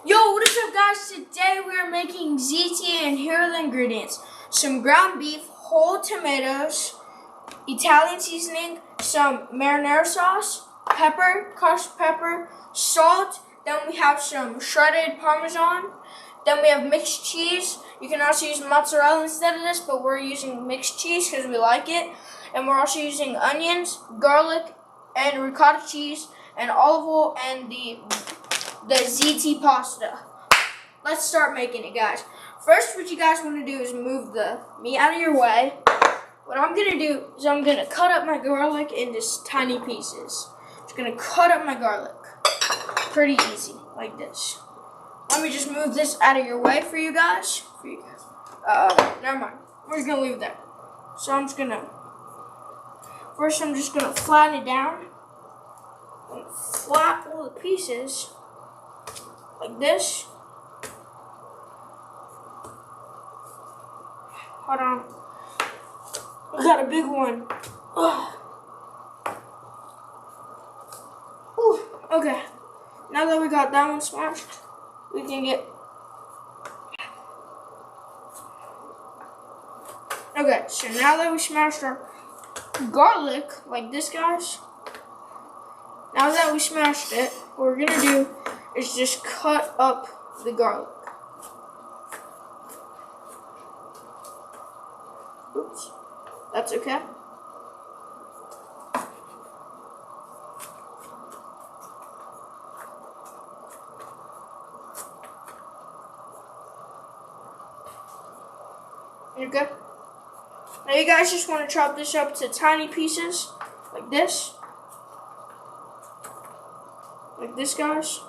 Yo, what is up guys? Today we are making ziti and here are the ingredients. Some ground beef, whole tomatoes, Italian seasoning, some marinara sauce, pepper, crushed pepper, salt, then we have some shredded Parmesan, then we have mixed cheese. You can also use mozzarella instead of this, but we're using mixed cheese because we like it. And we're also using onions, garlic, and ricotta cheese, and olive oil, and the ziti pasta. Let's start making it, guys. First, what you guys want to do is move the meat out of your way. What I'm going to do is I'm going to cut up my garlic into tiny pieces. Just going to cut up my garlic. Pretty easy, like this. Let me just move this out of your way for you guys. Never mind. We're just going to leave it there. So I'm just going to flatten it down. And flat all the pieces. Like this. Hold on. I got a big one. Ooh, okay. Now that we got that one smashed, we can get... Okay, so now that we smashed our garlic, like this, guys. Now that we smashed it, what we're going to do is just cut up the garlic. Oops, that's okay. You're good? Now you guys just want to chop this up to tiny pieces, like this. Like this, guys.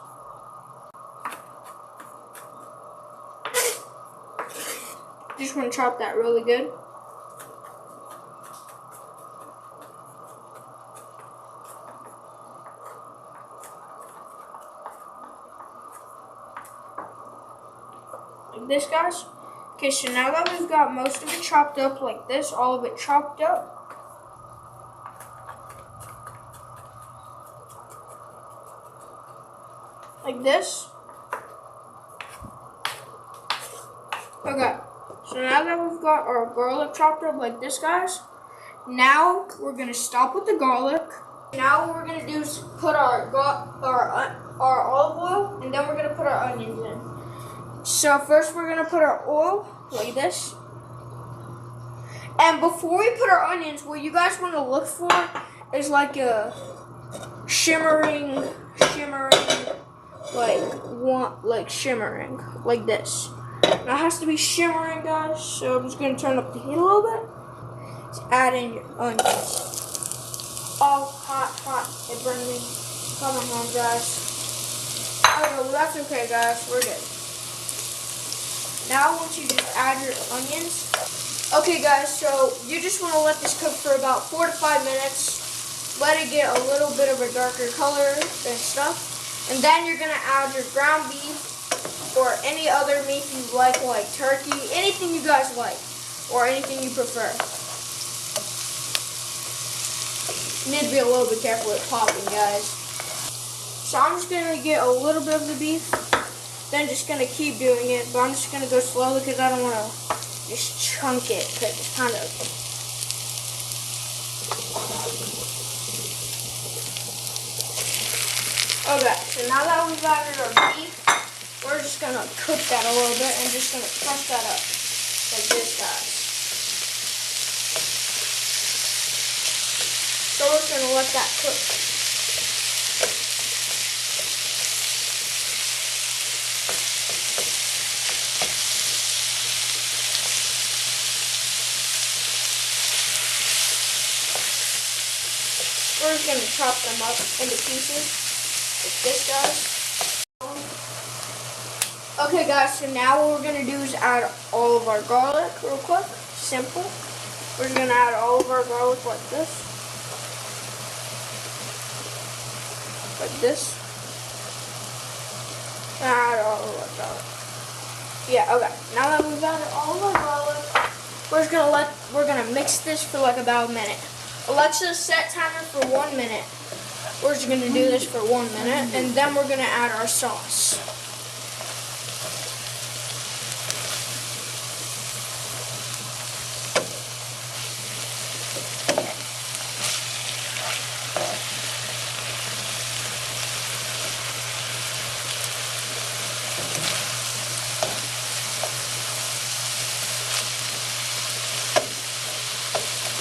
Just want to chop that really good. Like this, guys. Okay, so now that we've got most of it chopped up like this, all of it chopped up, like this. Okay, so now that we've got our garlic chopped up like this, guys, now we're going to stop with the garlic. Now what we're going to do is put our olive oil, and then we're going to put our onions in. So first we're going to put our oil like this. And before we put our onions, what you guys want to look for is like a shimmering, shimmering, like this. Now it has to be shimmering, guys, so I'm just going to turn up the heat a little bit. Just add in your onions. Oh, hot, it burned me. Cut my hand, guys. Okay, well that's okay, guys, we're good. Now once you just add your onions. Okay guys, so you just want to let this cook for about 4 to 5 minutes. Let it get a little bit of a darker color and stuff. And then you're going to add your ground beef or any other meat you like turkey, anything you guys like or anything you prefer. You need to be a little bit careful with popping, guys. So I'm just going to get a little bit of the beef. Then just going to keep doing it, but I'm just going to go slowly because I don't want to just chunk it because it's kind of... Okay, so now that we've added our beef, we're just going to cook that a little bit and just going to crunch that up like this, guys. So we're just going to let that cook. We're just going to chop them up into pieces, like this, guys. Okay, guys, so now what we're going to do is add all of our garlic real quick. Simple. We're just going to add all of our garlic like this. Like this. And add all of our garlic. Yeah, okay. Now that we've added all of our garlic, we're going to mix this for like about a minute. Alexa, set timer for 1 minute. We're just going to do this for 1 minute, and then we're going to add our sauce.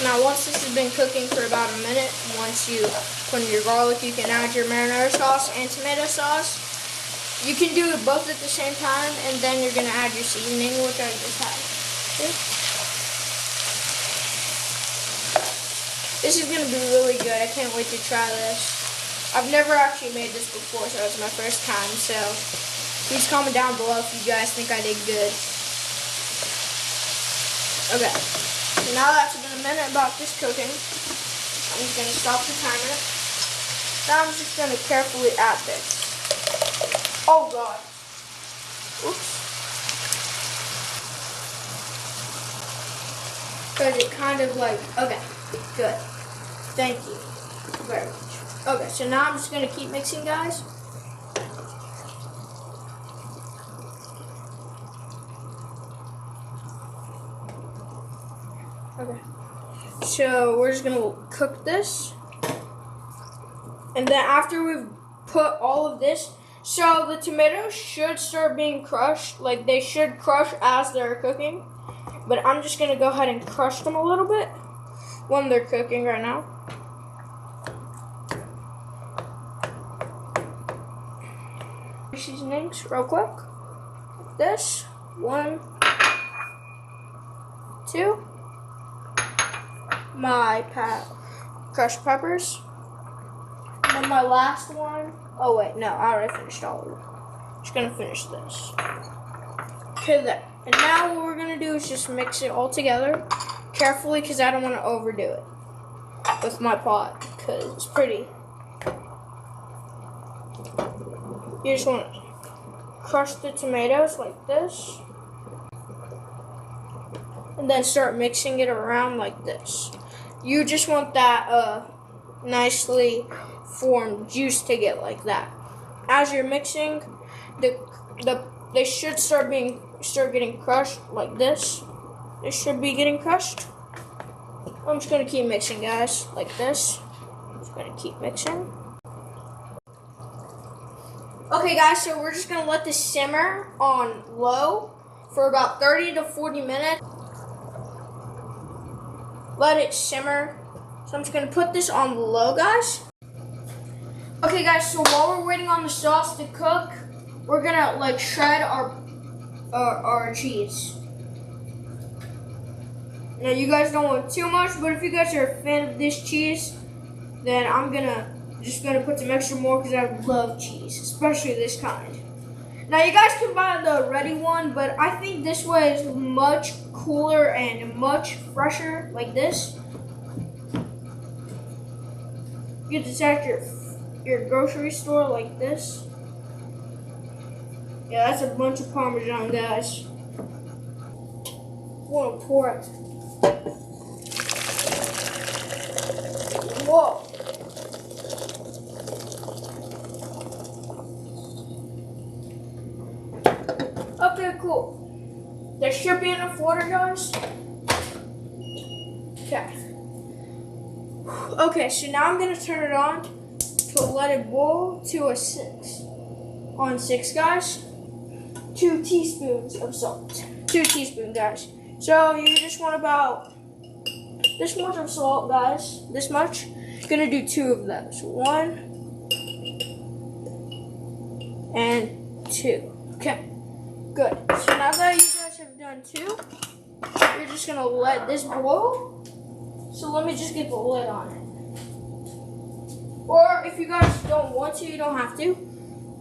Now once this has been cooking for about a minute, once you put in your garlic, you can add your marinara sauce and tomato sauce. You can do it both at the same time, and then you're going to add your seasoning, which I just had. This is going to be really good. I can't wait to try this. I've never actually made this before, so it's my first time. So please comment down below if you guys think I did good. Okay. So now that it's been a minute about this cooking, I'm just going to stop the timer. Now I'm just going to carefully add this. Oh God. Oops. Because it kind of like, okay, good. Thank you very much. Okay, so now I'm just going to keep mixing, guys. Okay. So we're just going to cook this. And then after we've put all of this, so the tomatoes should start being crushed. Like they should crush as they're cooking. But I'm just going to go ahead and crush them a little bit when they're cooking right now. Seasonings real quick. This. 1, 2. My crushed peppers. And then my last one. Oh wait, no, I already finished all of it. Just gonna finish this. Okay, there. And now what we're gonna do is just mix it all together carefully, because I don't want to overdo it with my pot, because it's pretty. You just want to crush the tomatoes like this, and then start mixing it around like this. You just want that nicely formed juice to get like that. As you're mixing, they should start getting crushed like this. They should be getting crushed. I'm just gonna keep mixing, guys, like this. Just gonna keep mixing. Okay, guys, so we're just gonna let this simmer on low for about 30 to 40 minutes. Let it simmer. So I'm just gonna put this on low, guys. Okay, guys, so while we're waiting on the sauce to cook, we're gonna like shred our cheese. Now you guys don't want too much, but if you guys are a fan of this cheese, then I'm just gonna put some extra more, because I love cheese, especially this kind. Now you guys can buy the ready one, but I think this way is much cooler and much fresher, like this. You get this at your grocery store like this. Yeah, that's a bunch of Parmesan, guys. I'm gonna pour it. Whoa. Okay, cool. There should be enough water, guys. Okay. Okay, so now I'm gonna turn it on to let it boil to a 6. On 6, guys. 2 teaspoons of salt. 2 teaspoons, guys. So you just want about this much of salt, guys. This much. Gonna do 2 of those. 1 and 2. Okay. Good. So now that you guys have done 2, you're just gonna let this boil. So let me just get the lid on it. Or if you guys don't want to, you don't have to.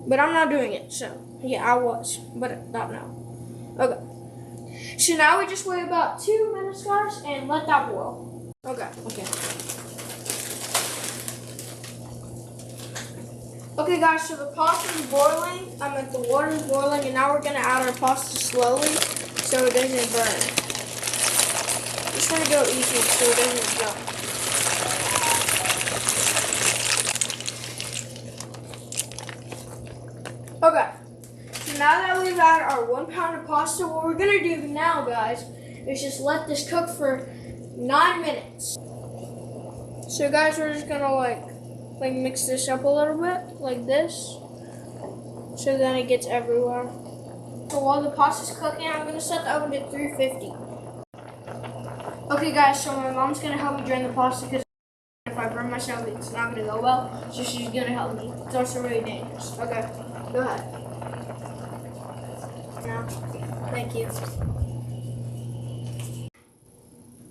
But I'm not doing it, so yeah, I was, but not now. Okay. So now we just wait about 2 minutes, guys, and let that boil. Okay. Okay, guys, so the pasta is boiling. The water is boiling, and now we're gonna add our pasta slowly so it doesn't burn. Just want to go easy so it doesn't jump. Okay, so now that we've had our 1 pound of pasta, what we're gonna do now, guys, is just let this cook for 9 minutes. So guys, we're just gonna like mix this up a little bit, like this, so then it gets everywhere. So while the pasta's cooking, I'm gonna set the oven to 350. Okay guys, so my mom's gonna help me drain the pasta because if I burn myself, it's not gonna go well. So she's gonna help me. It's also really dangerous. Okay, go ahead. No, thank you.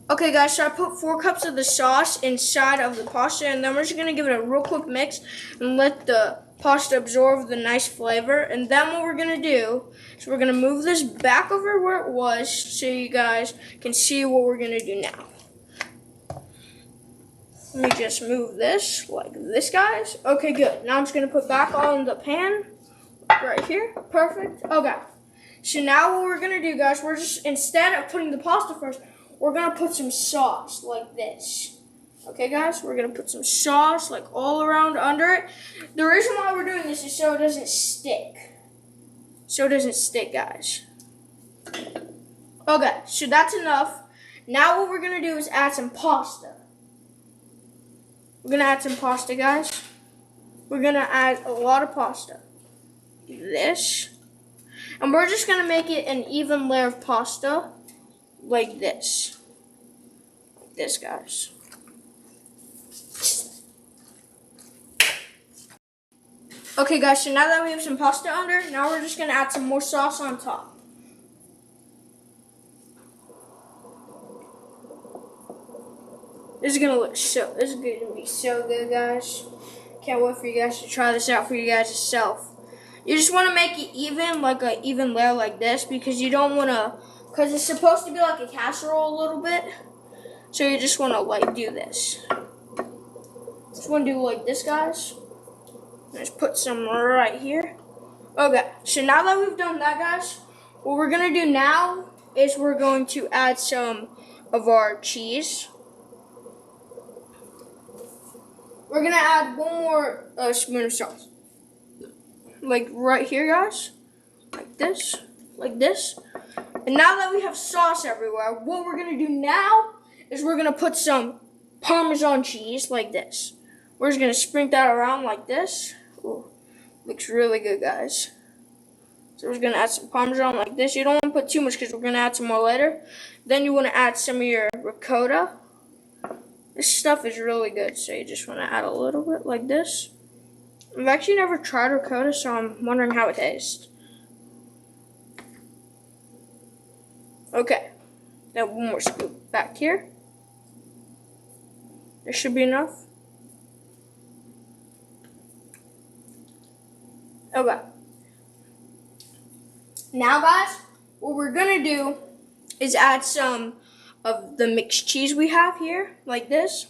Okay guys, so I put 4 cups of the sauce inside of the pasta, and then we're just gonna give it a real quick mix and let the pasta absorb the nice flavor. And then what we're gonna do is we're gonna move this back over where it was so you guys can see what we're gonna do now. Let me just move this like this, guys. Okay, good. Now I'm just gonna put back on the pan right here. Perfect. Okay. So now what we're gonna do, guys, we're just, instead of putting the pasta first, we're gonna put some sauce like this. Okay, guys, we're gonna put some sauce like all around under it. The reason why we're doing this is so it doesn't stick. So it doesn't stick, guys. Okay, so that's enough. Now what we're gonna do is add some pasta. We're gonna add some pasta, guys. We're gonna add a lot of pasta. This. And we're just gonna make it an even layer of pasta. Like this. Like this, guys. Okay, guys, so now that we have some pasta under, now we're just going to add some more sauce on top. This is going to be so good, guys. Can't wait for you guys to try this out for you guys yourself. You just want to make it even, like an even layer like this, because you don't want to, because it's supposed to be like a casserole a little bit. So you just want to like do this. Just want to do like this, guys. Just put some right here. Okay, so now that we've done that, guys, what we're going to do now is we're going to add some of our cheese. We're going to add one more spoon of sauce. Like right here, guys. Like this. Like this. And now that we have sauce everywhere, what we're going to do now is we're going to put some Parmesan cheese like this. We're just going to sprinkle that around like this. Ooh, looks really good, guys. So we're just going to add some Parmesan like this. You don't want to put too much because we're going to add some more later. Then you want to add some of your ricotta. This stuff is really good, so you just want to add a little bit like this. I've actually never tried ricotta, so I'm wondering how it tastes. Okay, now one more scoop back here. There should be enough. Okay. Now, guys, what we're going to do is add some of the mixed cheese we have here, like this.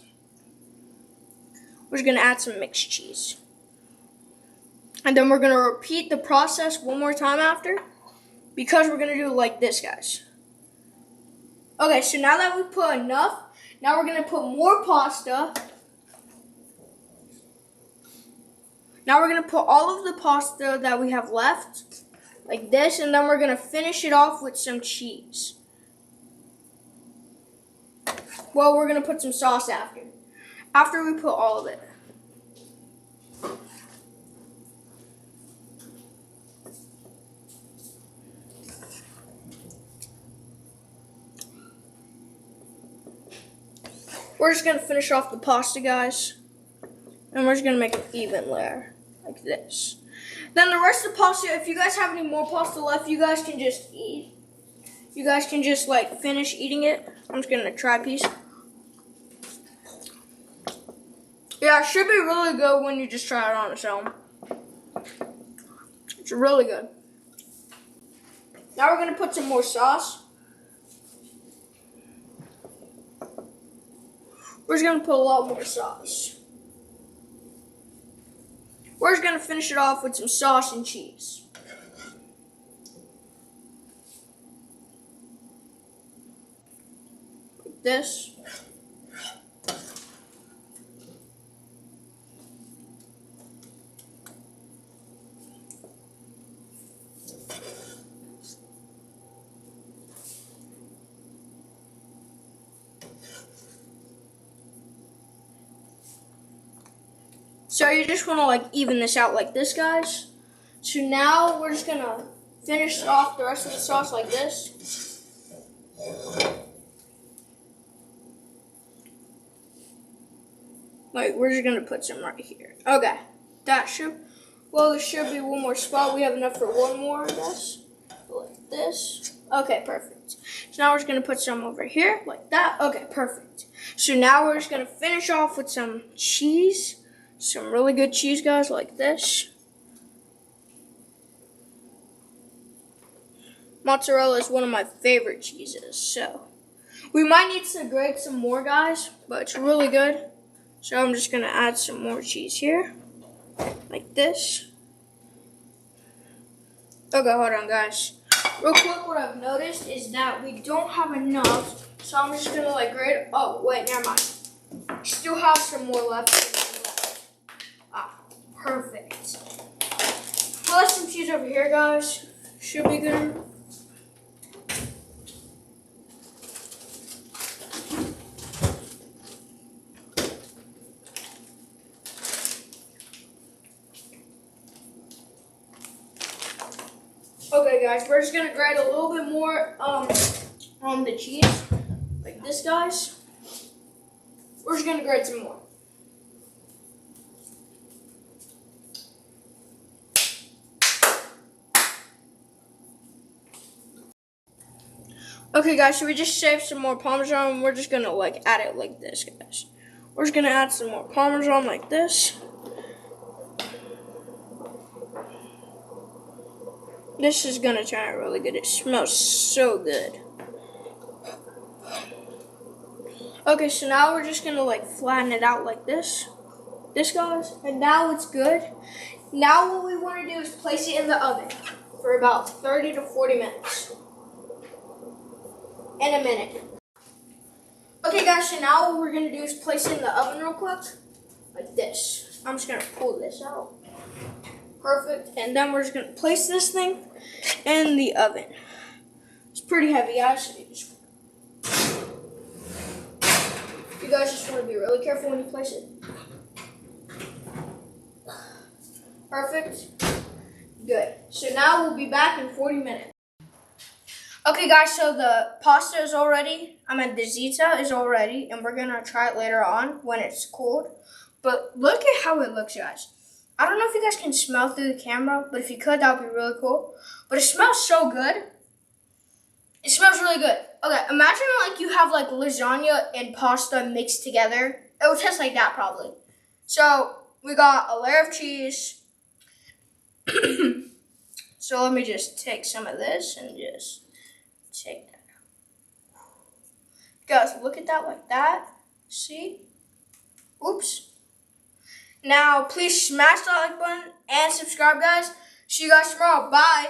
We're just going to add some mixed cheese. And then we're going to repeat the process one more time after, because we're going to do it like this, guys. Okay, so now that we've put enough, now we're going to put more pasta. Now we're going to put all of the pasta that we have left, like this, and then we're going to finish it off with some cheese. Well, we're going to put some sauce after we put all of it. We're just going to finish off the pasta, guys, and we're just going to make an even layer. Like this. Then the rest of the pasta, if you guys have any more pasta left, you guys can just eat. You guys can just like finish eating it. I'm just gonna try a piece. Yeah, it should be really good when you just try it on its own. It's really good. Now we're gonna put some more sauce. We're just gonna put a lot more sauce. We're just going to finish it off with some sauce and cheese. Like this. So you just want to like even this out like this, guys. So now we're just going to finish off the rest of the sauce like this. Like, we're just gonna put some right here. Okay, that should, well, there should be one more spot. We have enough for one more, I guess. Like this. Okay, perfect. So now we're just gonna put some over here, like that. Okay, perfect. So now we're just gonna finish off with some cheese. Some really good cheese, guys, like this. Mozzarella is one of my favorite cheeses, so we might need to grate some more, guys, but it's really good. So I'm just gonna add some more cheese here, like this. Okay, hold on, guys. Real quick, what I've noticed is that we don't have enough, so I'm just gonna like grate. Oh, wait, never mind. Still have some more left. Ah, perfect. Plus some cheese over here, guys. Should be good. Okay, guys, we're just gonna grate a little bit more on the cheese, like this, guys. We're just gonna grate some more. Okay, guys, so we just saved some more Parmesan. We're just gonna like add it like this, guys. We're just gonna add some more Parmesan like this. This is gonna turn out really good. It smells so good. Okay, so now we're just gonna like flatten it out like this. This, guys, and now it's good. Now what we wanna do is place it in the oven for about 30 to 40 minutes. In a minute. Okay, guys, so now what we're gonna do is place it in the oven real quick, like this. I'm just gonna pull this out. Perfect. And then we're just gonna place this thing in the oven. It's pretty heavy, guys. You guys just want to be really careful when you place it. Perfect. Good. So now we'll be back in 40 minutes. Okay, guys, so the pasta is all ready. The ziti is all ready, and we're gonna try it later on when it's cooled. But look at how it looks, guys. I don't know if you guys can smell through the camera, but if you could, that would be really cool. But it smells so good. It smells really good. Okay, imagine like you have like lasagna and pasta mixed together. It would taste like that probably. So we got a layer of cheese. So let me just take some of this and just take that out. Guys, look at that like that. See? Oops. Now, please smash that like button and subscribe, guys. See you guys tomorrow. Bye.